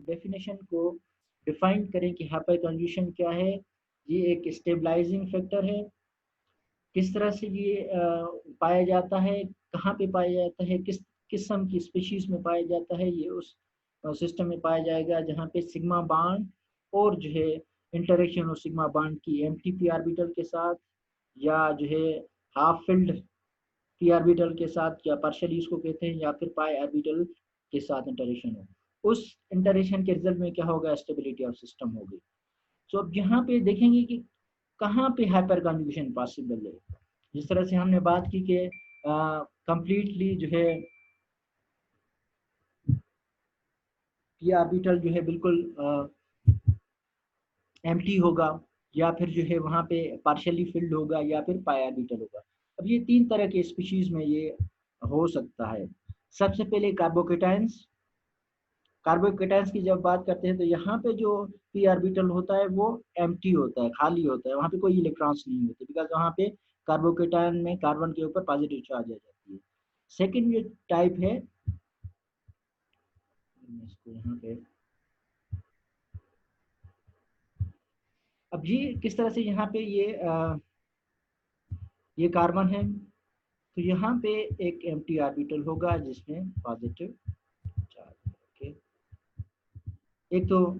Definition को define करें कि हाइपर कंजूशन क्या है। ये एक स्टेबलाइजिंग फैक्टर है। किस तरह से ये पाया जाता है, कहाँ पे पाया जाता है, किस किस्म की स्पीशीज में पाया जाता है, ये उस सिस्टम में पाया जाएगा जहाँ पे सिग्मा बॉन्ड और जो है इंटरेक्शन और सिग्मा बॉन्ड की एम्प्टी पी ऑर्बिटल के साथ, या जो है हाफ फिल्ड पी ऑर्बिटल के साथ, या पार्शियली इसको कहते हैं, या फिर पाई ऑर्बिटल के साथ इंटरेक्शन हो। उस इंटरेक्शन के रिजल्ट में क्या होगा, स्टेबिलिटी ऑफ सिस्टम होगी। तो अब यहाँ पे देखेंगे कि कहाँ पे हाइपर कन्जुगेशन पॉसिबल है। जिस तरह से हमने बात की कि कंप्लीटली जो है पी ऑर्बिटल जो है बिल्कुल एम्प्टी होगा, या फिर जो है वहाँ पे पार्शियली फिल्ड होगा, या फिर पाई ऑर्बिटल होगा। अब ये तीन तरह के स्पीशीज में ये हो सकता है। सबसे पहले कार्बोकेटाइंस। कार्बोकेटाइंस की जब बात करते हैं तो यहाँ पे जो पी ऑर्बिटल होता है वो एम्प्टी होता है, खाली होता है, वहाँ पे कोई इलेक्ट्रॉन्स नहीं होते, बिकॉज वहाँ पे कार्बोकेटाइन में कार्बन के ऊपर पॉजिटिव चार्ज आ जाती है। सेकेंड जो टाइप है, इसको यहाँ पे, अब ये किस तरह से यहाँ पे ये कार्बन है, तो यहाँ पे एक एम्प्टी ऑर्बिटल होगा जिसमें पॉजिटिव चार्ज। ओके, एक तो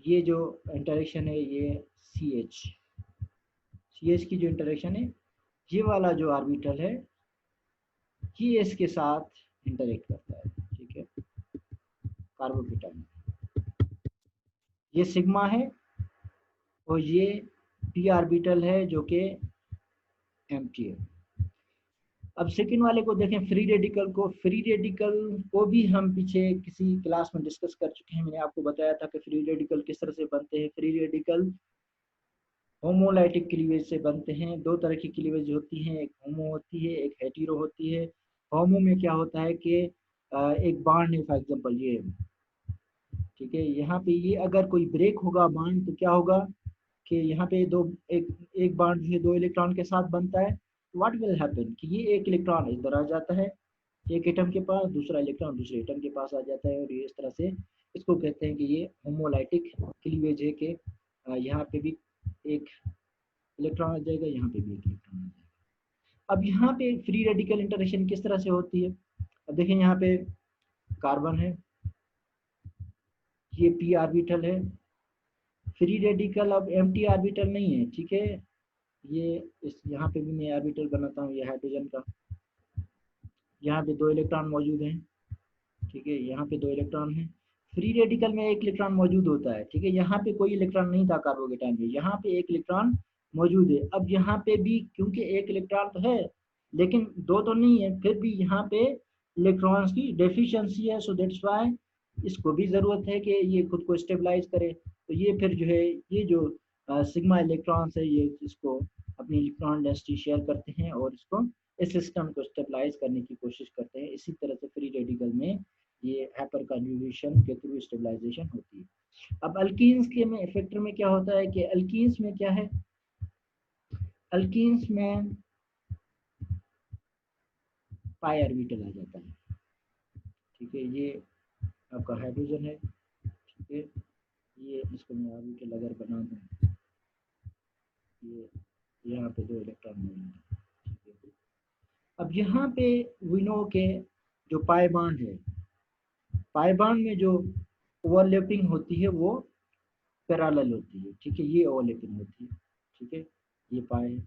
ये जो इंटरेक्शन है ये सी एच की जो इंटरेक्शन है, ये वाला जो ऑर्बिटल है ये इसके साथ इंटरेक्ट करता है, ठीक है, कार्बोकेटाइन। ये सिग्मा है और ये पी ऑर्बिटल है जो कि एम्प्टी है। अब सेकेंड वाले को देखें, फ्री रेडिकल को। फ्री रेडिकल को भी हम पीछे किसी क्लास में डिस्कस कर चुके हैं। मैंने आपको बताया था कि फ्री रेडिकल किस तरह से बनते हैं। फ्री रेडिकल होमोलाइटिक क्लीवेज से बनते हैं। दो तरह की क्लीवेज होती हैं, एक होमो होती है, एक हेटेरो होती है। होमो में क्या होता है कि एक बॉन्ड है, फॉर एग्जांपल ये, ठीक है, यहाँ पे ये अगर कोई ब्रेक होगा बॉन्ड तो क्या होगा कि यहाँ पे एक बॉन्ड जो है दो इलेक्ट्रॉन के साथ बनता है। व्हाट विल हैपन कि ये एक इलेक्ट्रॉन इधर आ जाता है एक एटम के पास, दूसरा इलेक्ट्रॉन दूसरे एटम के पास आ जाता है, और ये इस तरह से इसको कहते हैं कि ये होमोलाइटिक क्लीवेज है कि यहाँ पे भी एक इलेक्ट्रॉन आ जाएगा, यहाँ पे भी एक इलेक्ट्रॉन आ जाएगा। अब यहाँ पे फ्री रेडिकल इंटरेक्शन किस तरह से होती है। अब देखें, यहाँ पे कार्बन है, ये पी ऑर्बिटल है। फ्री रेडिकल अब एम्प्टी ऑर्बिटल नहीं है, ठीक है, ये इस यहाँ पे भी मैं ऑर्बिटल बनाता हूँ, ये हाइड्रोजन का। यहाँ पे दो इलेक्ट्रॉन मौजूद हैं, ठीक है, यहाँ पे दो इलेक्ट्रॉन हैं। फ्री रेडिकल में एक इलेक्ट्रॉन मौजूद होता है, ठीक है, यहाँ पे कोई इलेक्ट्रॉन नहीं था कार्बोकेटाइन में, यहाँ पे एक इलेक्ट्रॉन मौजूद है। अब यहाँ पे भी क्योंकि एक इलेक्ट्रॉन तो है लेकिन दो तो नहीं है, फिर भी यहाँ पे इलेक्ट्रॉन्स की डेफिशिएंसी है, सो दैट्स व्हाई इसको भी ज़रूरत है कि ये खुद को स्टेबलाइज करे। तो ये फिर जो है ये जो सिग्मा इलेक्ट्रॉन्स है ये इसको अपनी इलेक्ट्रॉन डेंसिटी शेयर करते हैं और इसको इस सिस्टम को स्टेबलाइज करने की कोशिश करते हैं। इसी तरह से फ्री रेडिकल में ये हाइपर कन्जुगेशन के थ्रू स्टेबलाइजेशन होती है। अब अल्कीन्स के में फैक्टर में क्या होता है कि अल्कीन्स में क्या है, अल्कीन्स में पाई ऑर्बिटल आ जाता है, ठीक है, ये आपका हाइड्रोजन है, ठीक है, ये इसको मैं ऑर्बिटल अगर बना दूं, ये यहाँ पे दो इलेक्ट्रॉन मौजूद है, ठीक है। अब यहाँ पे वी नो के जो पाई बॉन्ड है, पाई बॉन्ड में जो ओवरलैपिंग होती है वो पैरेलल होती है, ठीक है, ये ओवरलैपिंग होती है, ठीक है, ये पाई है।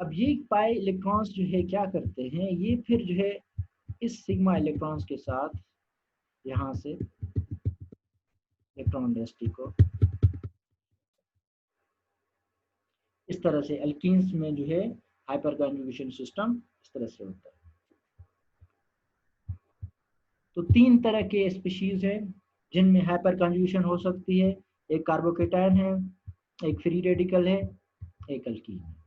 अब ये पाई इलेक्ट्रॉन्स जो है क्या करते हैं, ये फिर जो है इस सिग्मा इलेक्ट्रॉन्स के साथ यहाँ से इलेक्ट्रॉन डेंसिटी को इस तरह से अल्कीन्स में जो है हाइपर कन्जुगेशन सिस्टम इस तरह से होता है। तो तीन तरह के स्पीशीज हैं जिनमें हाइपर कन्जुगेशन हो सकती है। एक कार्बोकेटाइन है, एक फ्री रेडिकल है, एक अल्कीन है।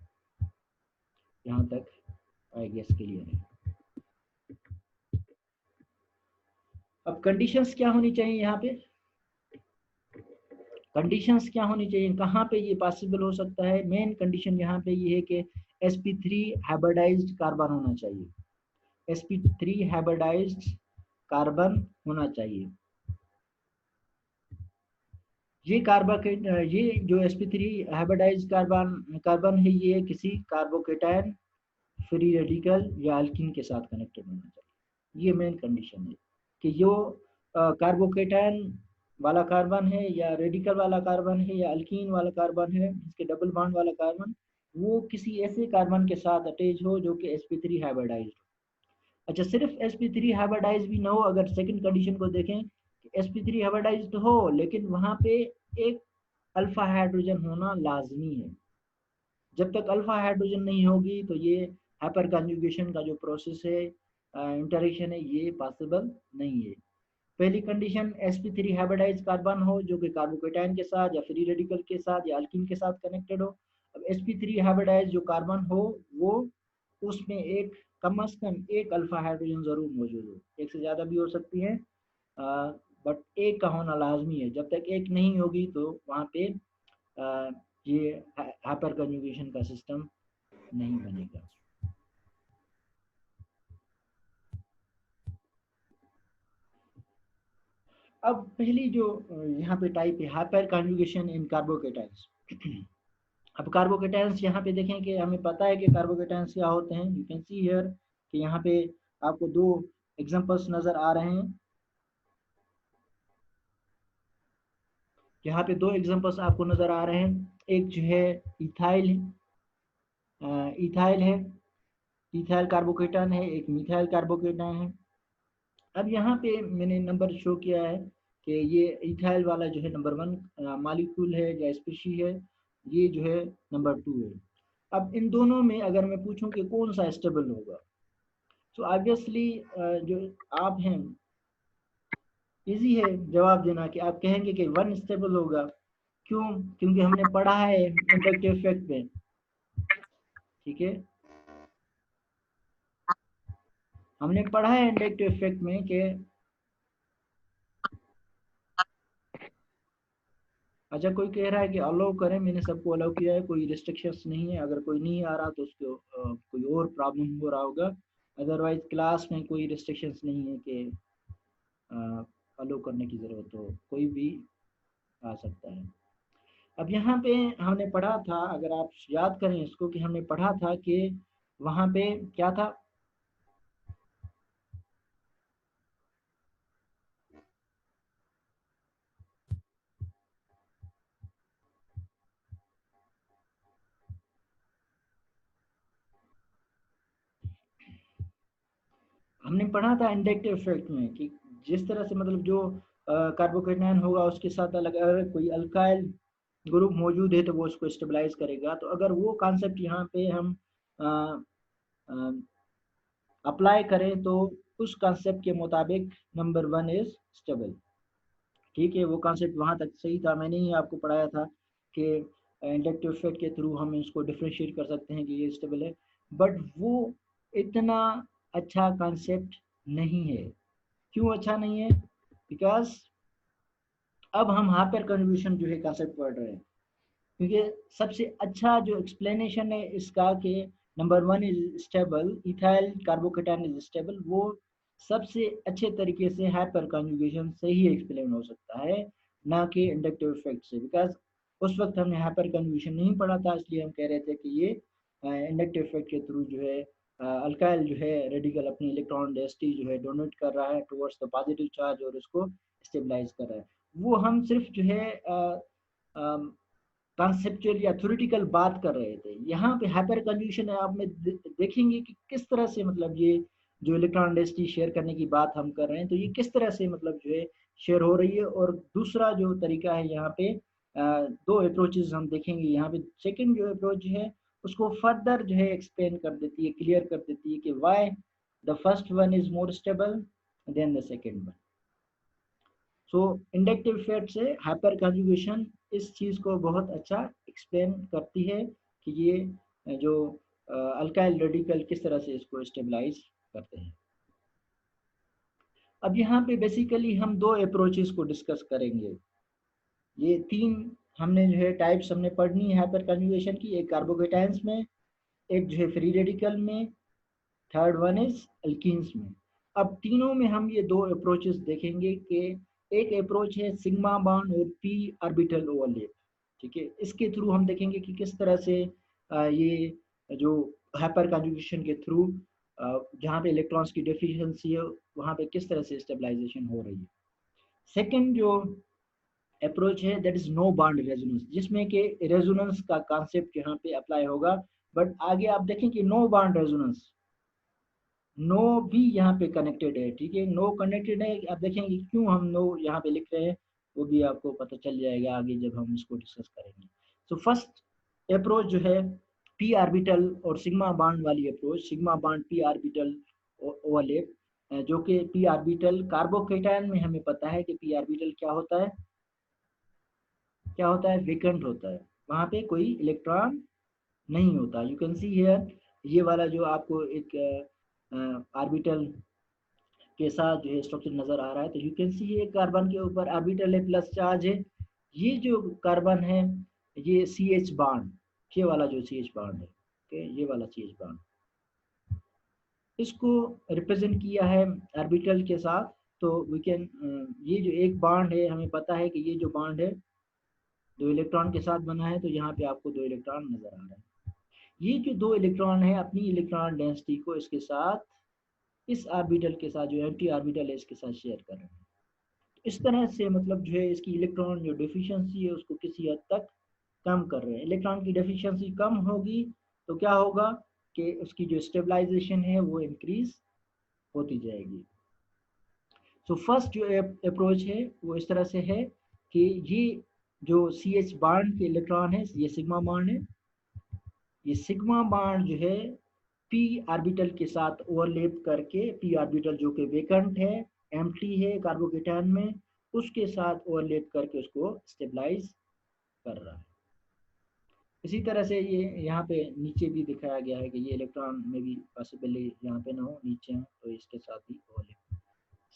यहाँ तक आई गेस क्लियर है। अब कंडीशंस क्या होनी चाहिए, यहाँ पे कंडीशंस क्या होनी चाहिए, कहाँ पे ये पॉसिबल हो सकता है। मेन कंडीशन यहाँ पे ये है कि sp3 हाइब्रिडाइज्ड कार्बन होना चाहिए, sp3 हाइब्रिडाइज्ड कार्बन होना चाहिए। ये ये जो sp3 हाइब्रिडाइज्ड कार्बन है, ये किसी कार्बोकेटायन, फ्री रेडिकल या अल्कीन के साथ कनेक्टेड होना चाहिए। ये मेन कंडीशन है कि जो कार्बोकेटायन वाला कार्बन है या रेडिकल वाला कार्बन है या अल्कीन वाला कार्बन है, इसके डबल बॉन्ड वाला कार्बन, वो किसी ऐसे कार्बन के साथ अटैच हो जो कि sp3 हाइब्रिडाइज्ड हो। अच्छा, सिर्फ sp3 हाइब्रिडाइज भी ना हो, अगर सेकंड कंडीशन को देखें कि sp3 हाइब्रिडाइज्ड हो लेकिन वहां पे एक अल्फा हाइड्रोजन होना लाजमी है। जब तक अल्फा हाइड्रोजन नहीं होगी तो ये हाइपर कॉन्जुगेशन का जो प्रोसेस है, इंटरेक्शन है, ये पॉसिबल नहीं है। पहली कंडीशन sp3 हाइब्रिडाइज कार्बन हो जो कि कार्बोकेटायन के साथ या फ्री रेडिकल के साथ या अल्कीन के साथ कनेक्टेड हो। अब sp3 हाइब्रिडाइज जो कार्बन हो, वो उसमें एक कम से कम एक अल्फा हाइड्रोजन जरूर मौजूद हो, एक से ज़्यादा भी हो सकती है, बट एक का होना लाजमी है। जब तक एक नहीं होगी तो वहाँ पे आ, ये हाइपर कन्जुगेशन का सिस्टम नहीं बनेगा। अब पहली जो यहाँ पे टाइप है हाइपर कन्जुगेशन इन कार्बोकेटाइंस। अब कार्बोकेटाइंस यहाँ पे देखें कि हमें पता है कि कार्बोकेटाइंस क्या होते हैं। यू कैन सी हियर कि यहाँ पे आपको दो एग्जांपल्स नजर आ रहे हैं। यहाँ पे दो एग्जांपल्स आपको नजर आ रहे हैं। एक जो है इथाइल इथाइल है, इथाइल कार्बोकेटाइन है, एक मिथाइल कार्बोकेटाइन है। अब यहाँ पे मैंने नंबर शो किया है कि ये इथाइल वाला जो है नंबर 1 मालिक्यूल है या स्पीशी है, ये जो है नंबर 2 है। अब इन दोनों में अगर मैं पूछूं कि कौन सा स्टेबल होगा, तो ऑब्वियसली जो आप हैं, इजी है जवाब देना कि आप कहेंगे कि 1 स्टेबल होगा। क्यों? क्योंकि हमने पढ़ा है इंडक्टिव इफेक्ट में। ठीक है, हमने पढ़ा है इंडक्टिव इफेक्ट में कि अच्छा, कोई कह रहा है कि अलाउ करें, मैंने सबको अलाउ किया है, कोई रिस्ट्रिक्शंस नहीं है। अगर कोई नहीं आ रहा तो उसको कोई और प्रॉब्लम हो रहा होगा। अदरवाइज क्लास में कोई रिस्ट्रिक्शंस नहीं है कि अलाउ करने की ज़रूरत हो, कोई भी आ सकता है। अब यहाँ पे हमने पढ़ा था, अगर आप याद करें इसको, कि हमने पढ़ा था कि वहाँ पे क्या था, हमने पढ़ा था इंडक्टिव इफेक्ट में कि जिस तरह से मतलब जो कार्बोकेटायन होगा उसके साथ अलग, अगर कोई अल्काइल ग्रुप मौजूद है तो वो उसको स्टेबलाइज करेगा। तो अगर वो कॉन्सेप्ट यहाँ पे हम अप्लाई करें तो उस कॉन्सेप्ट के मुताबिक नंबर 1 इज स्टेबल। ठीक है, वो कॉन्सेप्ट वहाँ तक सही था, मैंने ही आपको पढ़ाया था कि इंडक्टिव इफेक्ट के थ्रू हम इसको डिफ्रेंशिएट कर सकते हैं कि ये स्टेबल है। बट वो इतना अच्छा कॉन्सेप्ट नहीं है। क्यों अच्छा नहीं है? बिकॉज अब हम हाइपर कन्वर्जन जो है कॉन्सेप्ट पढ़ रहे हैं। क्योंकि सबसे अच्छा जो एक्सप्लेनेशन है इसका कि number 1 is stable, ethyl carbocation is stable, वो सबसे अच्छे तरीके से हाइपर कन्जुगेशन से ही एक्सप्लेन हो सकता है, ना कि इंडक्टिव इफेक्ट से। बिकॉज उस वक्त हमने हाइपर कन्जुगेशन नहीं पढ़ा था, इसलिए हम कह रहे थे कि ये इंडक्टिव इफेक्ट के थ्रू जो है अल्काइल जो है रेडिकल अपनी इलेक्ट्रॉन डेंसिटी जो है डोनेट कर रहा है टुवर्ड्स द पॉजिटिव चार्ज और इसको स्टेबलाइज कर रहा है। वो हम सिर्फ जो है कॉन्सेप्चुअल या थ्योरेटिकल बात कर रहे थे। यहाँ पे हाइपर कंजुगेशन है, आप में देखेंगे कि किस तरह से मतलब ये जो इलेक्ट्रॉन डेंसिटी शेयर करने की बात हम कर रहे हैं, तो ये किस तरह से मतलब जो है शेयर हो रही है। और दूसरा जो तरीका है यहाँ पे दो अप्रोचेस हम देखेंगे। यहाँ पे सेकंड जो अप्रोच है उसको फर्दर जो है एक्सप्लेन कर देती है, क्लियर कर देती है कि why the first one is more stable then the second one. So inductive effect से हाइपर कंजुगेशन इस चीज़ को बहुत अच्छा एक्सप्लेन करती है कि ये जो अल्काइल रेडिकल किस तरह से इसको स्टेबलाइज करते हैं। अब यहाँ पे बेसिकली हम दो अप्रोचेस को डिस्कस करेंगे। ये तीन हमने जो है टाइप्स हमने पढ़नी है हाइपर कंजुगेशन की, एक कार्बोकेटाइंस में, एक जो है फ्री रेडिकल में, थर्ड वन इज अल्कीन्स में। अब तीनों में हम ये दो अप्रोचेस देखेंगे कि एक अप्रोच है सिग्मा बॉन्ड और पी ऑर्बिटल ओवरलैप, ठीक है। इसके थ्रू हम देखेंगे कि किस तरह से ये जो हाइपर कन्जुगेशन के थ्रू जहाँ पे इलेक्ट्रॉन्स की डेफिशिएंसी है वहाँ पे किस तरह से स्टेबलाइजेशन हो रही है। सेकंड जो अप्रोच है that is no bond resonance, जिसमें कि रेजोनेंस का कॉन्सेप्ट यहाँ पे अप्लाई होगा, बट आगे आप देखें कि नो बॉन्ड रेजोनेंस, नो भी यहाँ पे कनेक्टेड है, ठीक है। नो कनेक्टेड है, आप देखेंगे क्यों हम नो यहाँ पे लिख रहे हैं, वो भी आपको पता चल जाएगा आगे जब हम इसको डिस्कस करेंगे। सो फर्स्ट अप्रोच जो है पी ऑर्बिटल और सिग्मा बॉन्ड वाली approach, sigma bond P orbital overlap, जो कि पी ऑर्बिटल कार्बोकेटायन में हमें पता है कि पी ऑर्बिटल क्या होता है, क्या होता है, वेकेंट होता है, वहाँ पे कोई इलेक्ट्रॉन नहीं होता। यू कैन सी हियर, ये वाला जो आपको एक ऑर्बिटल के साथ जो है स्ट्रक्चर नजर आ रहा है, तो यू कैन सी ये कार्बन के ऊपर ऑर्बिटल है, प्लस चार्ज है। ये जो कार्बन है ये सी एच बॉन्ड, ये वाला जो सी एच बॉन्ड है, ओके, ये वाला सी एच बॉन्ड, इसको रिप्रेजेंट किया है ऑर्बिटल के साथ। तो वी कैन, ये जो एक बॉन्ड है हमें पता है कि ये जो बॉन्ड है दो इलेक्ट्रॉन के साथ बना है, तो यहाँ पे आपको दो इलेक्ट्रॉन नजर आ रहा है। ये जो दो इलेक्ट्रॉन है अपनी इलेक्ट्रॉन डेंसिटी को इसके साथ, इस ऑर्बिटल के साथ जो एंटी ऑर्बिटल है इसके साथ शेयर कर रहे हैं। इस तरह से मतलब जो है इसकी इलेक्ट्रॉन जो डेफिशिएंसी है उसको किसी हद तक कम कर रहे हैं। इलेक्ट्रॉन की डेफिशिएंसी कम होगी तो क्या होगा कि उसकी जो स्टेबलाइजेशन है वो इंक्रीज होती जाएगी। सो फर्स्ट जो अप्रोच है वो इस तरह से है कि ये जो सी एच बॉन्ड के इलेक्ट्रॉन है ये सिग्मा बॉन्ड है, ये सिग्मा बॉन्ड जो है पी ऑर्बिटल के साथ ओवरलैप करके, पी ऑर्बिटल जो कि वेकेंट है, एम्प्टी है कार्बोकेटायन में, उसके साथ ओवरलैप करके उसको स्टेबलाइज कर रहा है। इसी तरह से ये यहाँ पे नीचे भी दिखाया गया है कि ये इलेक्ट्रॉन में भी पॉसिबली यहाँ पे ना हो, नीचे है, तो इसके साथ भी ओवरलैप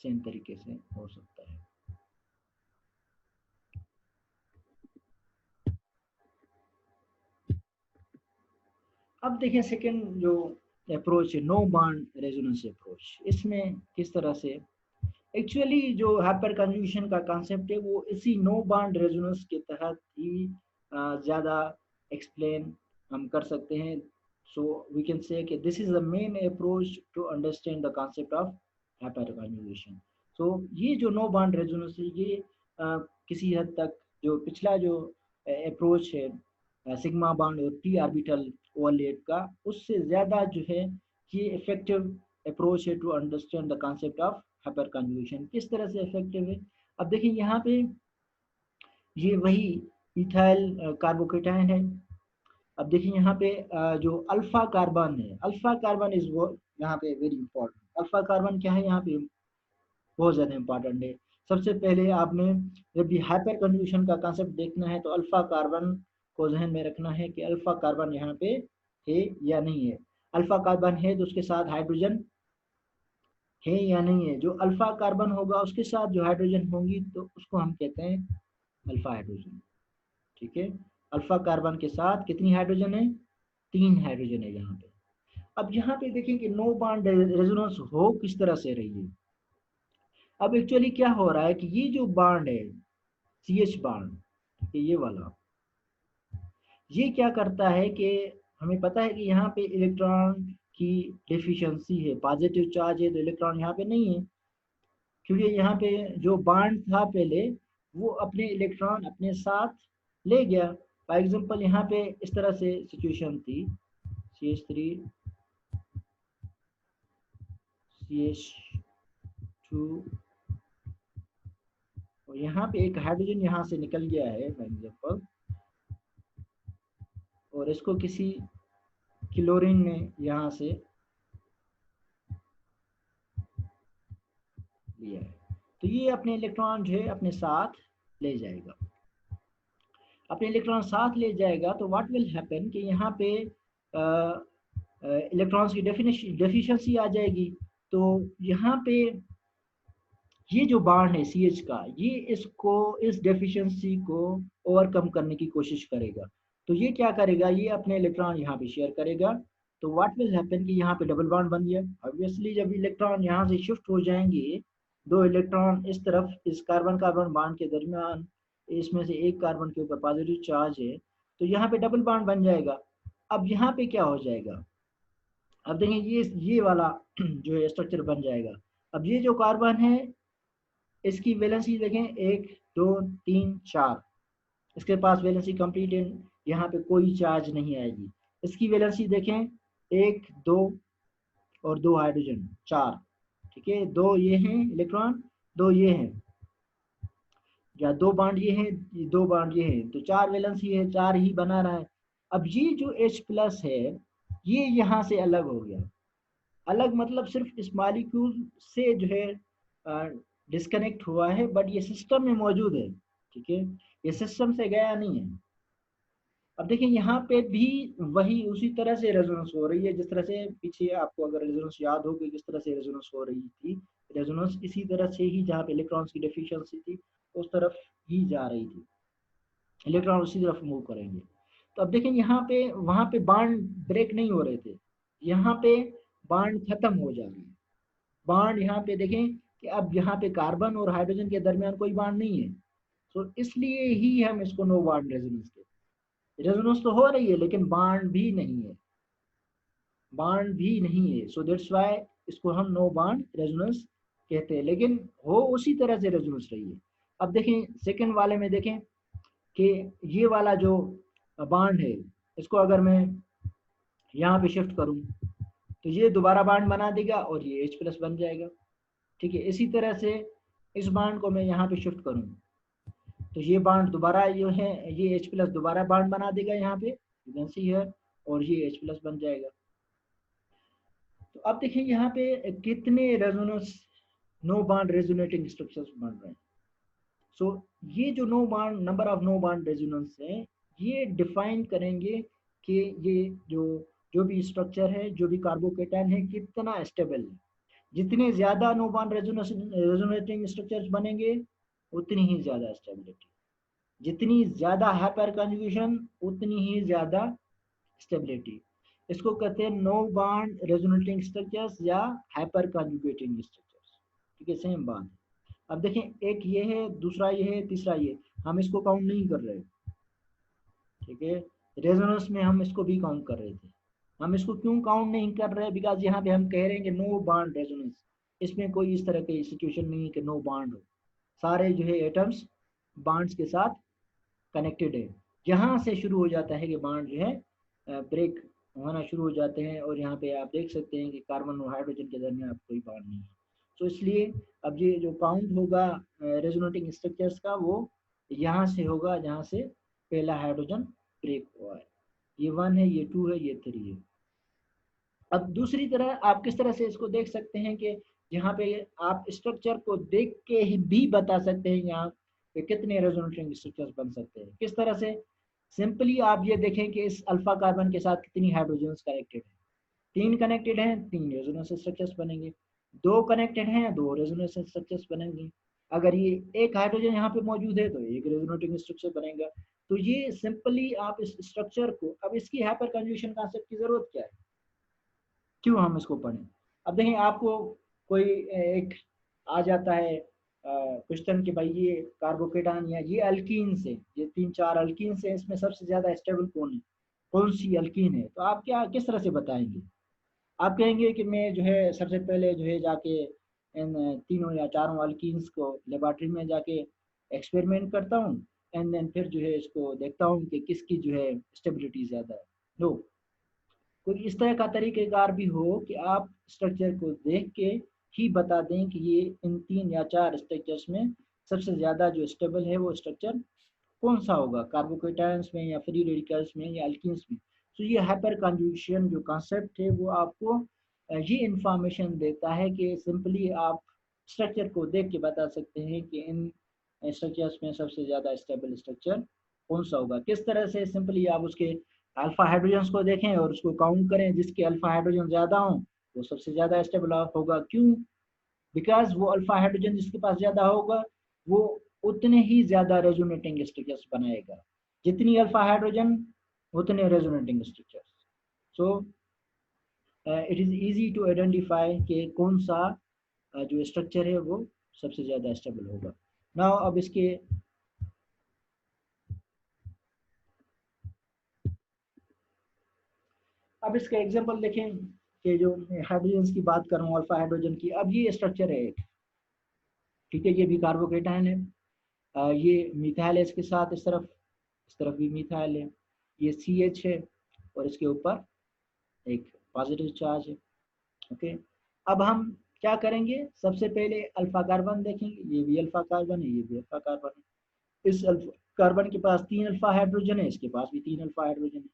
सेम तरीके से हो सकता है। अब देखिए सेकंड जो अप्रोच है नो बॉन्ड रेजोनेंस अप्रोच, इसमें किस तरह से एक्चुअली जो हाइपर कन्जुगेशन का कॉन्सेप्ट है वो इसी नो बॉन्ड रेजोनेंस के तहत ही ज़्यादा एक्सप्लेन हम कर सकते हैं। सो वी कैन से कि this is the main approach to understand the concept of hyperconjugation. So ये जो नो बॉन्ड रेजोनेंस है ये किसी हद तक जो पिछला जो अप्रोच है सिग्मा बॉन्ड और पी ऑर्बिटल ओवरलैप का, उससे ज़्यादा जो है ये इफेक्टिव अप्रोच है to understand the concept of hyperconjugation. किस तरह से इफेक्टिव है, अब देखिए यहाँ पे ये वही इथाइल कार्बोकेटायन है। अब देखिए यहाँ पे जो अल्फा कार्बन है, अल्फा कार्बन इज वो यहाँ पे वेरी इंपॉर्टेंट। अल्फा कार्बन क्या है यहाँ पे बहुत ज्यादा इंपॉर्टेंट है। सबसे पहले आपने जब भी हाइपर कन्जुगेशन का कंसेप्ट देखना है तो अल्फा कार्बन को ध्यान में रखना है कि अल्फा कार्बन यहाँ पे है या नहीं है। अल्फा कार्बन है तो उसके साथ हाइड्रोजन है या नहीं है, जो अल्फा कार्बन होगा उसके साथ जो हाइड्रोजन होंगी तो उसको हम कहते हैं अल्फा हाइड्रोजन, ठीक है। अल्फा कार्बन के साथ कितनी हाइड्रोजन है, 3 हाइड्रोजन है यहाँ पे। अब यहाँ पे देखें कि नो बॉन्ड रेजोनेंस हो किस तरह से रही है। अब एक्चुअली क्या हो रहा है कि ये जो बॉन्ड है सी एच बॉन्ड, ठीक है, ये वाला, ये क्या करता है कि हमें पता है कि यहाँ पे इलेक्ट्रॉन की डेफिशिएंसी है, पॉजिटिव चार्ज है तो इलेक्ट्रॉन यहाँ पे नहीं है, क्योंकि यहाँ पे जो बॉन्ड था पहले वो अपने इलेक्ट्रॉन अपने साथ ले गया। फॉर एग्जांपल यहाँ पे इस तरह से सिचुएशन थी, CH3 CH2, और यहाँ पे एक हाइड्रोजन यहाँ से निकल गया है फॉर एग्जांपल, और इसको किसी क्लोरीन ने यहाँ से लिया है, तो ये अपने इलेक्ट्रॉन जो है अपने साथ ले जाएगा, अपने इलेक्ट्रॉन साथ ले जाएगा। तो व्हाट विल हैपन कि यहाँ पे इलेक्ट्रॉन्स की डेफिशिएंसी आ जाएगी। तो यहाँ पे ये जो बॉन्ड है सी एच का, ये इसको इस डेफिशिएंसी को ओवरकम करने की कोशिश करेगा। तो ये क्या करेगा, ये अपने इलेक्ट्रॉन यहाँ पे शेयर करेगा। तो व्हाट विल हैपन कि यहाँ पे डबल बॉन्ड बन गया। ऑब्वियसली जब इलेक्ट्रॉन यहाँ से शिफ्ट हो जाएंगे दो इलेक्ट्रॉन इस तरफ इस कार्बन कार्बन बॉन्ड के दरमियान, इसमें से एक कार्बन के ऊपर पॉजिटिव चार्ज है, तो यहाँ पे डबल बॉन्ड बन जाएगा। अब यहाँ पे क्या हो जाएगा, अब देखें ये वाला जो है स्ट्रक्चर बन जाएगा। अब ये जो कार्बन है इसकी वैलेंसी देखें 1 2 3 4, इसके पास वैलेंसी कंप्लीट है, यहाँ पे कोई चार्ज नहीं आएगी। इसकी वैलेंसी देखें 1 2 और 2 हाइड्रोजन 4, ठीक है, 2 ये हैं इलेक्ट्रॉन, 2 ये हैं, या 2 बॉन्ड ये हैं, 2 बॉन्ड ये हैं, तो 4 वैलेंसी है, 4 ही बना रहा है। अब ये जो H प्लस है ये यहाँ से अलग हो गया, अलग मतलब सिर्फ इस मॉलिक्यूल से जो है डिस्कनेक्ट हुआ है, बट ये सिस्टम में मौजूद है, ठीक है, ये सिस्टम से गया नहीं है। अब देखिए यहाँ पे भी वही उसी तरह से रेजोनेंस हो रही है, जिस तरह से पीछे आपको अगर रेजोनेंस याद हो कि किस तरह से रेजोनेंस हो रही थी, रेजोनेंस इसी तरह से ही, जहाँ पे इलेक्ट्रॉन्स की डेफिशिएंसी थी उस तरफ ही जा रही थी, इलेक्ट्रॉन उसी तरफ मूव करेंगे। तो अब देखें यहाँ पे वहाँ पे बॉन्ड ब्रेक नहीं हो रहे थे, यहाँ पे बॉन्ड खत्म हो जा रहे हैं। बॉन्ड यहाँ पे देखें कि अब यहाँ पे कार्बन और हाइड्रोजन के दरमियान कोई बॉन्ड नहीं है, तो इसलिए ही हम इसको नो बॉन्ड रेजोनेंस कहते हैं। रेजोनेंस तो हो रही है लेकिन बॉन्ड भी नहीं है, बॉन्ड भी नहीं है, सो दैट्स व्हाई इसको हम नो बॉन्ड रेजोनेंस कहते हैं, लेकिन हो उसी तरह से रेजोनेंस रही है। अब देखें सेकंड वाले में देखें कि ये वाला जो बॉन्ड है इसको अगर मैं यहाँ पे शिफ्ट करूँ तो ये दोबारा बॉन्ड बना देगा और ये H प्लस बन जाएगा, ठीक है। इसी तरह से इस बॉन्ड को मैं यहाँ पे शिफ्ट करूँ तो ये बॉन्ड दोबारा जो है ये H प्लस दोबारा बॉन्ड बना देगा यहाँ पे, वैलेंसी है, और ये H प्लस बन जाएगा। तो अब देखिए यहाँ पे कितने resonance no bond resonating structures बन रहे हैं। सो ये जो no bond number of no bond resonance है ये डिफाइन करेंगे कि ये जो भी स्ट्रक्चर है, जो भी कार्बोकेटायन है, कितना स्टेबल है। जितने ज्यादा नो बॉन्ड रेजोनेटिंग स्ट्रक्चर्स बनेंगे उतनी ही ज्यादा स्टेबिलिटी, जितनी ज्यादा हाइपर कंजुगेशन उतनी ही ज्यादा स्टेबिलिटी। इसको कहते हैं नो बॉन्ड रेजोनेटिंग स्ट्रक्चर्स या हाइपर कंजुगेटिंग स्ट्रक्चर्स, ठीक है, सेम बात। अब देखें एक ये है, दूसरा ये है, तीसरा ये, हम इसको काउंट नहीं कर रहे, ठीक है। रेजोनेंस में हम इसको भी काउंट कर रहे थे, हम इसको क्यों काउंट नहीं कर रहे, बिकॉज यहाँ पे हम कह रहे हैं कि नो बॉन्ड रेजोनेंस, इसमें कोई इस तरह की सिचुएशन नहीं है कि नो बॉन्ड हो, सारे जो है एटम्स बॉन्ड्स के साथ कनेक्टेड है। यहाँ से शुरू हो जाता है कि बॉन्ड जो है ब्रेक होना शुरू हो जाते हैं, और यहाँ पे आप देख सकते हैं कि कार्बन और हाइड्रोजन के दरमियान कोई बॉन्ड नहीं है। तो इसलिए अब ये जो काउंट होगा रेजोनेटिंग स्ट्रक्चर्स का वो यहाँ से होगा जहाँ से पहला हाइड्रोजन ब्रेक हुआ है, ये 1 है, ये 2 है, ये 3 है। अब दूसरी तरह आप किस तरह से इसको देख सकते हैं कि यहाँ पे आप स्ट्रक्चर को देख के ही भी बता सकते हैं यहाँ पे कितने रेजोनेटिंग स्ट्रक्चर्स बन सकते हैं। किस तरह से, सिंपली आप ये देखें कि इस अल्फा कार्बन के साथ कितनी हाइड्रोजन्स कनेक्टेड है, 3 कनेक्टेड हैं, 3 रेजोनेंस स्ट्रक्चर्स बनेंगे, 2 कनेक्टेड हैं, 2 रेजोनेंस स्ट्रक्चर्स बनेंगे। अगर ये एक हाइड्रोजन यहाँ पे मौजूद है तो एक रेजोनेटिंग स्ट्रक्चर बनेगा। तो ये सिंपली आप इस स्ट्रक्चर को, अब इसकी हाइपर कंजुगेशन कॉन्सेप्ट की जरूरत क्या है, क्यों हम इसको पढ़ें। अब देखें आपको कोई एक आ जाता है क्वेश्चन कि भाई ये कार्बोकेटान या ये अल्कीन से, ये 3-4 अल्कीन से, इसमें सबसे ज्यादा स्टेबल कौन है, कौन सी अल्कीन है, तो आप क्या किस तरह से बताएंगे। आप कहेंगे कि मैं जो है सबसे पहले जो है जाके इन तीनों या चारों अल्कीन्स को लेबोरेटरी में जाके एक्सपेरिमेंट करता हूँ, एंड देन फिर जो है इसको देखता हूँ कि किसकी जो है स्टेबिलिटी ज़्यादा है। नो, कोई इस तरह का तरीक़ेकार भी हो कि आप स्ट्रक्चर को देख के ही बता दें कि ये इन 3 या 4 स्ट्रक्चर्स में सबसे ज़्यादा जो स्टेबल है वो स्ट्रक्चर कौन सा होगा, कार्बोकेटायंस में या फ्री रेडिकल्स में या अल्कीन्स में। तो ये हाइपर कंजुगेशन जो कॉन्सेप्ट है वो आपको ये इंफॉर्मेशन देता है कि सिंपली आप स्ट्रक्चर को देख के बता सकते हैं कि इन स्ट्रक्चर्स में सबसे ज़्यादा स्टेबल स्ट्रक्चर कौन सा होगा। किस तरह से, सिंपली आप उसके अल्फा हाइड्रोजन को देखें और उसको काउंट करें, जिसके अल्फा हाइड्रोजन ज़्यादा हो वो सबसे ज़्यादा स्टेबल होगा। क्यों, बिकॉज वो अल्फा हाइड्रोजन जिसके पास ज़्यादा होगा वो उतने ही ज़्यादा रेजोनेटिंग स्ट्रक्चर्स बनाएगा, जितनी अल्फा हाइड्रोजन उतने resonating structures. So it is easy to identify कि कौन सा जो स्ट्रक्चर है वो सबसे ज़्यादा स्टेबल होगा। नाउ अब इसका एग्जांपल देखें कि जो हाइड्रोजन की बात कर रहा हूँ, अल्फा हाइड्रोजन की। अब ये स्ट्रक्चर है एक, ठीक है, ये भी कार्बोकेटायन है। ये मिथाइल है इसके साथ, इस तरफ भी मिथाइल है। ये CH है और इसके ऊपर एक पॉजिटिव चार्ज है। ओके, अब हम क्या करेंगे, सबसे पहले अल्फा कार्बन देखेंगे। ये भी अल्फा कार्बन है, ये भी अल्फा कार्बन है। इस अल्फा कार्बन के पास 3 अल्फा हाइड्रोजन है, इसके पास भी 3 अल्फा हाइड्रोजन है।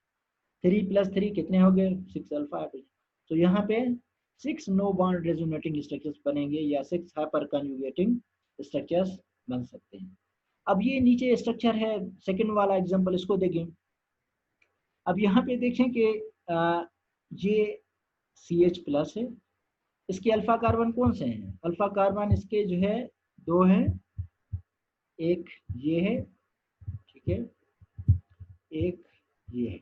3 + 3 कितने हो गए, 6 अल्फा हाइड्रोजन। तो यहाँ पे 6 नो बॉन्ड रेजोनेटिंग स्ट्रक्चर्स बनेंगे या 6 हाइपर कन्जुगेटिंग स्ट्रक्चर्स बन सकते हैं। अब ये नीचे स्ट्रक्चर है, सेकंड वाला एग्जांपल, इसको देखें। अब यहाँ पे देखें कि ये CH+ है। इसके अल्फा कार्बन कौन से हैं, अल्फा कार्बन इसके जो है 2 हैं, एक ये है, ठीक है, एक ये है,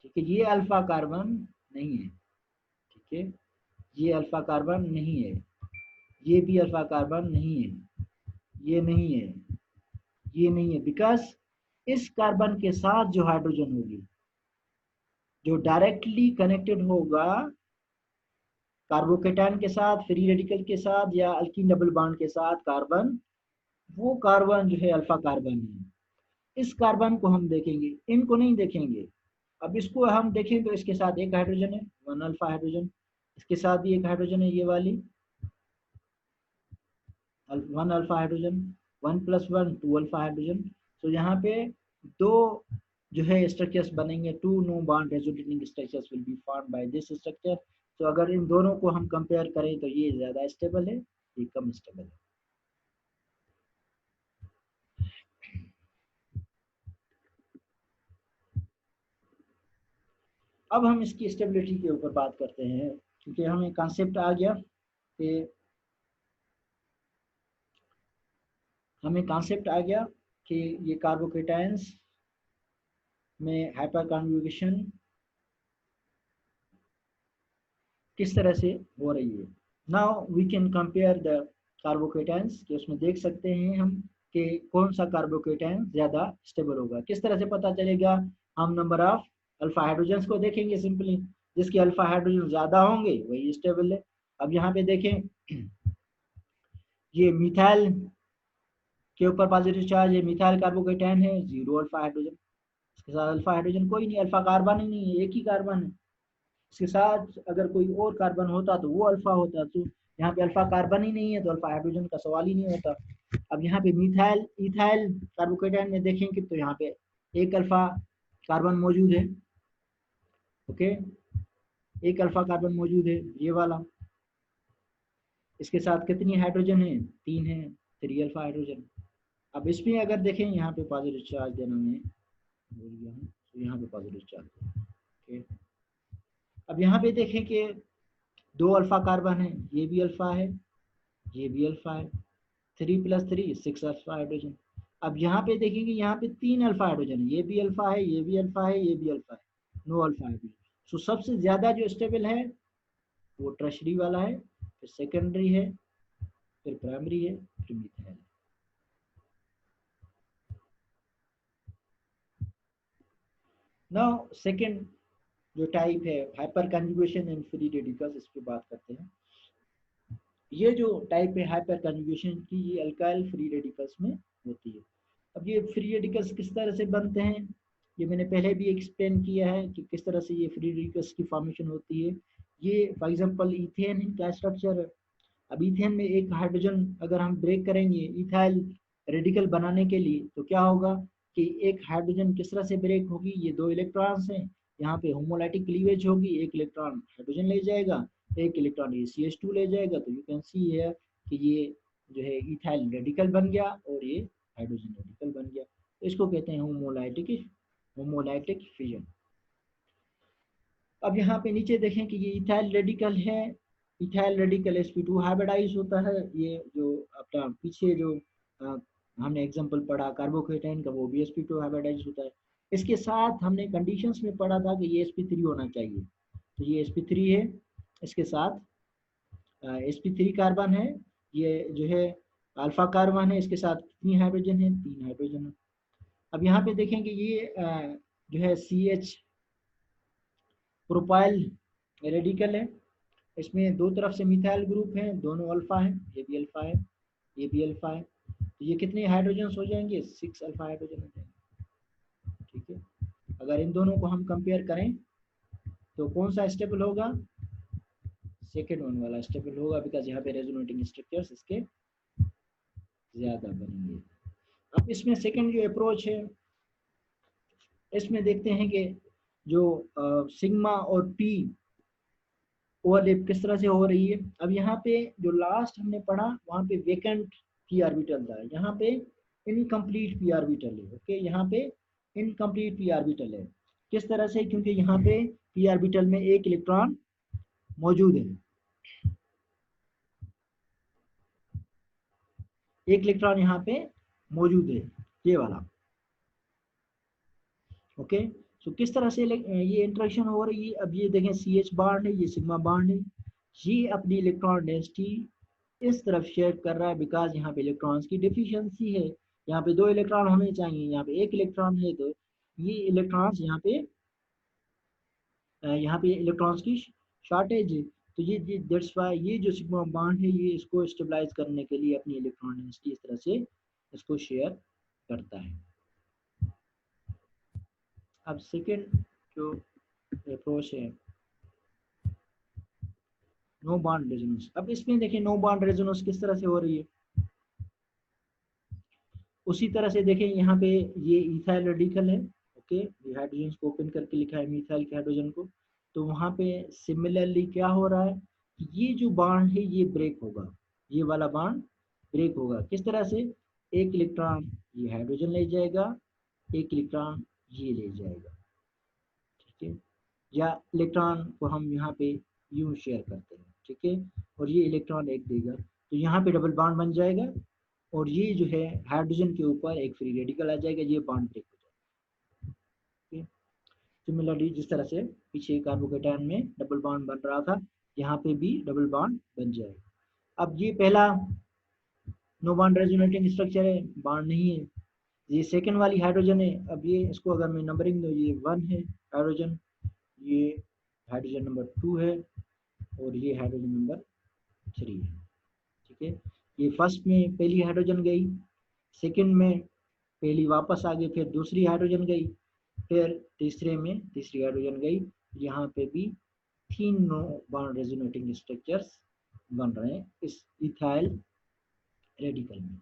ठीक है। ये अल्फा कार्बन नहीं है, ठीक है, ये अल्फा कार्बन नहीं है, ये भी अल्फा कार्बन नहीं है, ये नहीं है, ये नहीं है। बिकॉज इस कार्बन के साथ जो हाइड्रोजन होगी, जो डायरेक्टली कनेक्टेड होगा कार्बोकेटायन के साथ, फ्री रेडिकल के साथ या अल्कीन डबल बॉन्ड के साथ कार्बन, वो कार्बन जो है अल्फा कार्बन है। इस कार्बन को हम देखेंगे, इनको नहीं देखेंगे। अब इसको हम देखें तो इसके साथ एक हाइड्रोजन है, 1 अल्फा हाइड्रोजन। इसके साथ भी एक हाइड्रोजन है, ये वाली 1 अल्फा हाइड्रोजन। 1 + 1 2 alpha hydrogen. तो यहाँ पे दो जो है स्ट्रक्चर्स बनेंगे, 2 no bond resonating structures will be formed by this structure. तो अगर इन दोनों को हम कंपेयर करें तो ये ज़्यादा स्टेबल है, ये कम स्टेबल है। अब हम इसकी स्टेबिलिटी के ऊपर बात करते हैं, क्योंकि हमें कॉन्सेप्ट आ गया कि ये कार्बोकेटायंस में हाइपर कन्जुगेशन किस तरह से हो रही है। Now we can compare the carbocations, कि उसमें देख सकते हैं हम कि कौन सा कार्बोकेटायन ज़्यादा स्टेबल होगा। किस तरह से पता चलेगा, हम नंबर ऑफ अल्फा हाइड्रोजन्स को देखेंगे सिंपली। जिसके अल्फा हाइड्रोजन ज़्यादा होंगे वही स्टेबल है। अब यहाँ पे देखें, ये मिथाइल के ऊपर पॉजिटिव चार्ज है, मिथाइल कार्बोकेटायन है, 0 अल्फा हाइड्रोजन। इसके साथ अल्फा हाइड्रोजन कोई नहीं, अल्फा कार्बन ही नहीं है, एक ही कार्बन है। इसके साथ अगर कोई और कार्बन होता तो वो अल्फा होता। तो यहाँ पे अल्फा कार्बन ही नहीं है, तो अल्फा हाइड्रोजन का सवाल ही नहीं होता। अब यहाँ पे मिथाइल इथाइल कार्बोकेटायन में देखेंगे तो यहाँ पे एक अल्फा कार्बन मौजूद है। ओके, एक अल्फा कार्बन मौजूद है, ये वाला। इसके साथ कितनी हाइड्रोजन है, 3 है, 3 अल्फा हाइड्रोजन। अब इसमें अगर देखें, यहाँ पे पॉजिटिव चार्ज देना मैं भूल गया हूँ, तो यहाँ पे पॉजिटिव चार्ज। ओके, अब यहाँ पे देखें कि 2 अल्फा कार्बन है, ये भी अल्फा है, ये भी अल्फा है। 3 + 3 6 अल्फा हाइड्रोजन। अब यहाँ पे देखेंगे, यहाँ पे 3 अल्फा हाइड्रोजन है, ये भी अल्फा है, ये भी अल्फा है, ये भी अल्फा है, नो अल्फा हाइड्रोजन। सो सबसे ज्यादा जो स्टेबल है वो टर्शरी वाला है, फिर सेकेंडरी है, फिर प्राइमरी है, फिर मिथाइल। नाउ सेकेंड जो टाइप है hyper conjugation and free radicals, इस पे बात करते हैं। ये जो टाइप है हाइपर कंजुगेशन की, ये अल्काइल फ्री रेडिकल्स में होती है। अब ये फ्री रेडिकल्स किस तरह से बनते हैं, ये मैंने पहले भी एक्सप्लेन किया है कि किस तरह से ये फ्री रेडिकल्स की फॉर्मेशन होती है। ये फॉर एग्जांपल इथेन का स्ट्रक्चर है। अब इथेन में एक हाइड्रोजन अगर हम ब्रेक करेंगे इथाइल रेडिकल बनाने के लिए, तो क्या होगा कि एक हाइड्रोजन किस तरह से ब्रेक होगी, ये 2 इलेक्ट्रॉन्स हैं, यहाँ पे होमोलाइटिक क्लीवेज होगी, एक इलेक्ट्रॉन हाइड्रोजन ले जाएगा, एक इलेक्ट्रॉन ये CH2 ले जाएगा। तो यू कैन सी है कि ये जो है इथाइल रेडिकल बन गया और ये हाइड्रोजन रेडिकल बन गया। तो इसको कहते हैं होमोलाइटिक फिजन। अब यहाँ पे नीचे देखें कि ये इथाइल रेडिकल है, इथाइल रेडिकल sp2 हाइब्रिडाइज होता है। ये जो अपना पीछे जो हमने एग्जांपल पढ़ा कार्बोकेटाइन का, वो भी sp2 हाइब्रिडाइज होता है। इसके साथ हमने कंडीशंस में पढ़ा था कि ये sp3 होना चाहिए, तो ये sp3 है। इसके साथ sp3 कार्बन है, ये जो है अल्फा कार्बन है, इसके साथ कितनी हाइड्रोजन है, 3 हाइड्रोजन है। अब यहाँ पे देखेंगे ये जो है CH प्रोपाइल रेडिकल है, इसमें दो तरफ से मिथाइल ग्रुप हैं, दोनों अल्फा है, ये भी अल्फा है, ये भी अल्फा है। तो ये कितने हाइड्रोजन हो जाएंगे, 6 अल्फा हाइड्रोजन हो जाएंगे। ठीक है, अगर इन दोनों को हम कंपेयर करें तो कौन सा स्टेबल होगा, सेकेंड वन वाला स्टेबल होगा, बिकॉज यहाँ पे रेजोनेटिंग स्ट्रक्चर्स इसके ज्यादा बनेंगे। अब इसमें सेकेंड जो अप्रोच है, इसमें देखते हैं कि जो सिग्मा और पी ओवरलैप किस तरह से हो रही है। अब यहाँ पे जो लास्ट हमने पढ़ा वहाँ पे वेकेंट पी ऑर्बिटल था, यहाँ पे इनकम्प्लीट पी ऑर्बिटल है। ओके, यहाँ पे इनकम्प्लीट पी ऑर्बिटल है। किस तरह से, क्योंकि यहाँ पे पी ऑर्बिटल में एक इलेक्ट्रॉन मौजूद है, एक इलेक्ट्रॉन यहाँ पे मौजूद है, ये वाला। ओके, तो किस तरह से ये इंटरेक्शन हो रही है। अब ये देखें CH बॉन्ड है, ये सिग्मा बॉन्ड है, ये अपनी इलेक्ट्रॉन डेंसिटी इस तरफ शेयर कर रहा है, बिकॉज यहाँ पे इलेक्ट्रॉन्स की डिफिशियंसी है। यहाँ पे 2 इलेक्ट्रॉन होने चाहिए, यहाँ पे 1 इलेक्ट्रॉन है, तो ये इलेक्ट्रॉन्स यहाँ पे इलेक्ट्रॉन्स की शॉर्टेज है। तो ये दैट्स वाई ये जो सिग्मा बॉन्ड है, ये इसको स्टेबलाइज करने के लिए अपनी इलेक्ट्रॉन डेंसिटी इस तरह से इसको शेयर करता है। अब सेकेंड जो अप्रोच है, नो बॉन्ड रेजोनेंस। अब इसमें देखिए नो बॉन्ड रेजोनेंस किस तरह से हो रही है, उसी तरह से देखें यहाँ पे ये इथाइल रेडिकल है। ओके, हाइड्रोजन को ओपन करके लिखा है मिथाइल के हाइड्रोजन को। तो वहाँ पे सिमिलरली क्या हो रहा है कि ये जो बॉन्ड है ये ब्रेक होगा, ये वाला बॉन्ड ब्रेक होगा। किस तरह से, एक इलेक्ट्रॉन ये हाइड्रोजन ले जाएगा, एक इलेक्ट्रॉन ये ले जाएगा। ठीक है, या इलेक्ट्रॉन को हम यहाँ पे यूं शेयर करते हैं। ठीक है, और ये इलेक्ट्रॉन एक देगा, तो यहाँ पे डबल बॉन्ड बन जाएगा, और ये जो है हाइड्रोजन के ऊपर एक फ्री रेडिकल आ जाएगा, ये बॉन्ड ब्रेक हो जाएगा। सिमिलरली जिस तरह से पीछे कार्बोकेटायन में डबल बॉन्ड बन रहा था, यहाँ पे भी डबल बॉन्ड बन जाएगा। अब ये पहला नो बॉन्ड रेजोनेटिंग स्ट्रक्चर है, बॉन्ड नहीं है। ये सेकेंड वाली हाइड्रोजन है। अब ये इसको अगर मैं नंबरिंग दूँ, ये 1 है हाइड्रोजन, ये हाइड्रोजन नंबर 2 है, और ये हाइड्रोजन नंबर 3 है। ठीक है, ये फर्स्ट में पहली हाइड्रोजन गई, सेकंड में पहली वापस आ गई, फिर दूसरी हाइड्रोजन गई, फिर तीसरे में तीसरी हाइड्रोजन गई। यहाँ पे भी 3 नो बॉन्ड रेजोनेटिंग स्ट्रक्चर्स बन रहे हैं इस इथाइल रेडिकल में।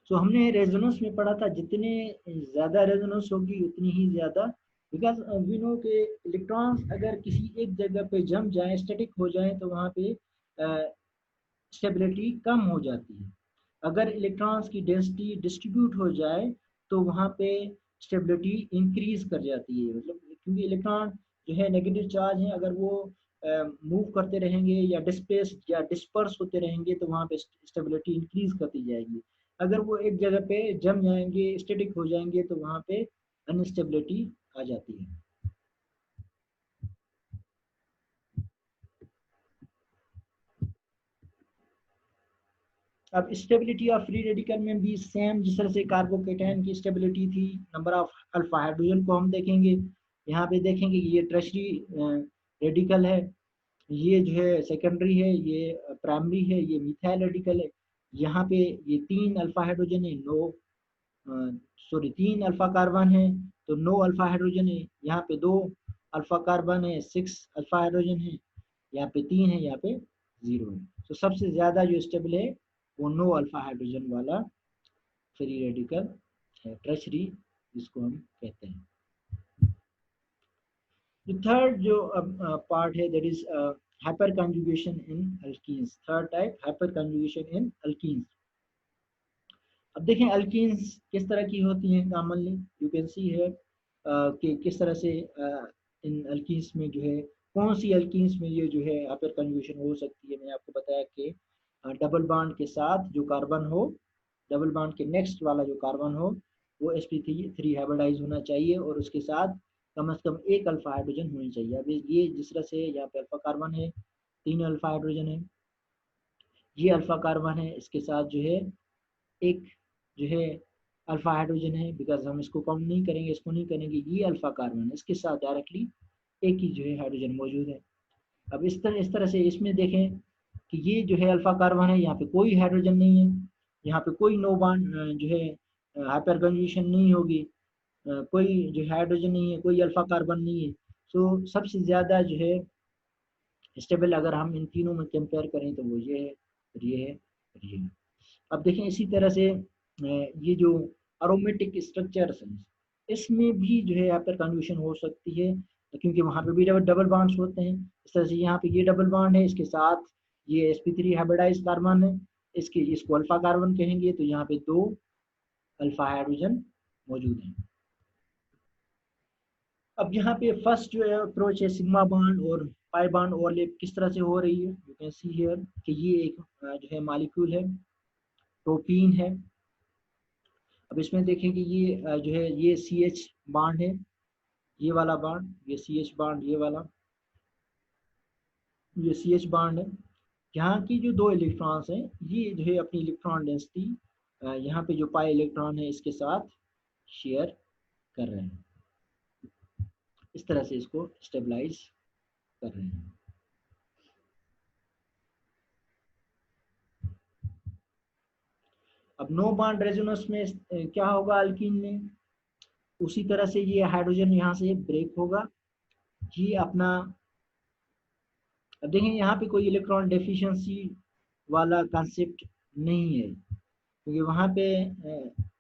तो हमने रेजोनेंस में पढ़ा था, जितने ज़्यादा रेजोनेंस होगी उतनी ही ज़्यादा, बिकॉज वी नो के इलेक्ट्रॉन्स अगर किसी एक जगह पे जम जाए, स्टैटिक हो जाए, तो वहाँ पे स्टेबिलिटी कम हो जाती है। अगर इलेक्ट्रॉन्स की डेंसिटी डिस्ट्रीब्यूट हो जाए तो वहाँ पे स्टेबिलिटी इंक्रीज कर जाती है। मतलब क्योंकि इलेक्ट्रॉन जो है नेगेटिव चार्ज है, अगर वो मूव करते रहेंगे या डिस्प्लेस या डिस्पर्स होते रहेंगे, तो वहाँ पे स्टेबिलिटी इंक्रीज करती जाएगी। अगर वो एक जगह पे जम जाएंगे, स्टैटिक हो जाएंगे, तो वहाँ पे अनस्टेबिलिटी आ जाती है। अब स्टेबिलिटी ऑफ फ्री रेडिकल में भी सेम जिस तरह से कार्बोकेटायन की स्टेबिलिटी थी, नंबर ऑफ अल्फा हाइड्रोजन को हम देखेंगे। यहाँ पे देखेंगे ये टर्शरी रेडिकल है, ये जो है सेकेंडरी है, ये प्राइमरी है, ये मिथाइल रेडिकल है। यहाँ पे ये 3 अल्फा हाइड्रोजन है, 3 अल्फा कार्बन है, तो 9 अल्फा हाइड्रोजन है। यहाँ पे 2 अल्फा कार्बन है, 6 अल्फा हाइड्रोजन है। यहाँ पे 3 है, यहाँ पे 0 है। तो सबसे ज्यादा जो स्टेबल है वो 9 अल्फा हाइड्रोजन वाला फ्री रेडिकल है, टर्शरी जिसको हम कहते हैं। The third जो पार्ट है, that is hyperconjugation in alkenes. Third type, hyperconjugation in alkenes. अब देखें अल्कीन्स किस तरह की होती हैं कॉमनली, यू कैन सी है कि किस तरह से इन अल्कीन्स में जो है, कौन सी अल्कीन्स में ये जो है हाइपरकंजुगेशन हो सकती है। मैंने आपको बताया कि डबल बॉन्ड के साथ जो कार्बन हो, डबल बॉन्ड के नेक्स्ट वाला जो कार्बन हो, वो sp3 हाइब्रिडाइज होना चाहिए, और उसके साथ कम से कम 1 अल्फा हाइड्रोजन होनी चाहिए। अब ये जिस तरह से यहाँ पे अल्फा कार्बन है, 3 अल्फा हाइड्रोजन है, ये अल्फा कार्बन है, इसके साथ जो है एक जो है अल्फा हाइड्रोजन है, बिकॉज हम इसको काउंट नहीं करेंगे, इसको नहीं करेंगे, ये अल्फा कार्बन है, इसके साथ डायरेक्टली एक ही जो है हाइड्रोजन मौजूद है। अब इस तरह से इसमें देखें कि ये जो है अल्फा कार्बन है, यहाँ पे कोई हाइड्रोजन नहीं है, यहाँ पे कोई नो बॉन्ड जो है हाइपर कंजुगेशन नहीं होगी, कोई जो हाइड्रोजन नहीं है, कोई अल्फा कार्बन नहीं है। सो सबसे ज़्यादा जो है स्टेबल अगर हम इन तीनों में कंपेयर करें तो वो ये है, और ये है, और ये है। अब देखें इसी तरह से ये जो अरोमेटिक स्ट्रक्चर्स हैं, इसमें भी जो है हाइपर कंजुगेशन हो सकती है, क्योंकि वहाँ पे भी डबल बॉन्ड्स होते हैं। इस तरह से यहाँ पे ये डबल बॉन्ड है, इसके साथ ये sp3 हाइब्रिडाइज कार्बन है, इसको अल्फा कार्बन कहेंगे, तो यहाँ पे 2 अल्फा हाइड्रोजन मौजूद हैं। अब यहाँ पे फर्स्ट जो है अप्रोच है सिग्मा बॉन्ड और पाई बॉन्ड ओवरलैप किस तरह से हो रही है। यू कैन सी हियर कि ये एक जो है मॉलिक्यूल है, प्रोटीन है। अब इसमें देखें कि ये जो है ये CH बॉन्ड है, ये वाला बॉन्ड, ये CH बॉन्ड, ये वाला ये CH बॉन्ड है। यहाँ की जो 2 इलेक्ट्रॉन्स हैं, ये जो है अपनी इलेक्ट्रॉन डेंसिटी यहाँ पे जो पाई इलेक्ट्रॉन है इसके साथ शेयर कर रहे हैं, इस तरह से इसको स्टेबलाइज कर रहे हैं। अब नो बॉन्ड रेजोनेंस में क्या होगा अल्कीन में, उसी तरह से ये हाइड्रोजन यहाँ से ब्रेक होगा, ये अपना। अब देखें यहाँ पे कोई इलेक्ट्रॉन डेफिशिएंसी वाला कंसेप्ट नहीं है, क्योंकि वहाँ पे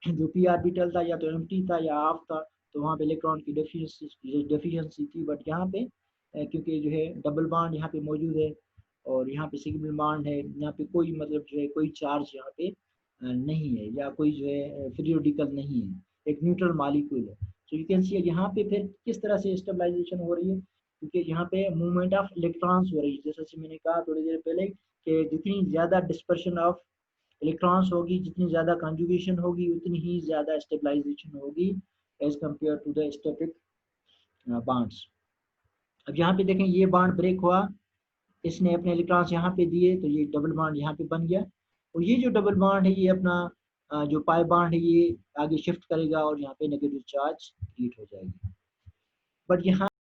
जो p ऑर्बिटल था या तो एम्प्टी था या हाफ था, तो वहाँ पे इलेक्ट्रॉन की डेफिशिएंसी थी। बट यहाँ पे क्योंकि जो है डबल बॉन्ड यहाँ पे मौजूद है और यहाँ पे सिंगल बॉन्ड है, यहाँ पे कोई मतलब जो है कोई चार्ज यहाँ पे नहीं है, या कोई जो है पीरियोडिकल नहीं है, एक न्यूट्रल मॉलिक्यूल है। सो यू कैन सी यहाँ पे फिर किस तरह से स्टेबलाइजेशन हो रही है, क्योंकि यहाँ पे मूवमेंट ऑफ इलेक्ट्रॉन्स हो रही है। जैसे कि मैंने कहा थोड़ी देर पहले कि जितनी ज़्यादा डिस्पर्शन ऑफ इलेक्ट्रॉन्स होगी, जितनी ज़्यादा कंजुगेशन होगी, उतनी ही ज़्यादा स्टेबलाइजेशन होगी as compare to the static bonds. अब यहाँ पे देखें ये बॉन्ड ब्रेक हुआ, इसने अपने इलेक्ट्रॉन्स यहाँ पे दिए, तो ये डबल बॉन्ड यहाँ पे बन गया, और ये जो डबल बॉन्ड है ये अपना जो पाई बॉन्ड है ये आगे शिफ्ट करेगा और यहाँ पे नेगेटिव चार्ज क्रिएट हो जाएगी। बट यहाँ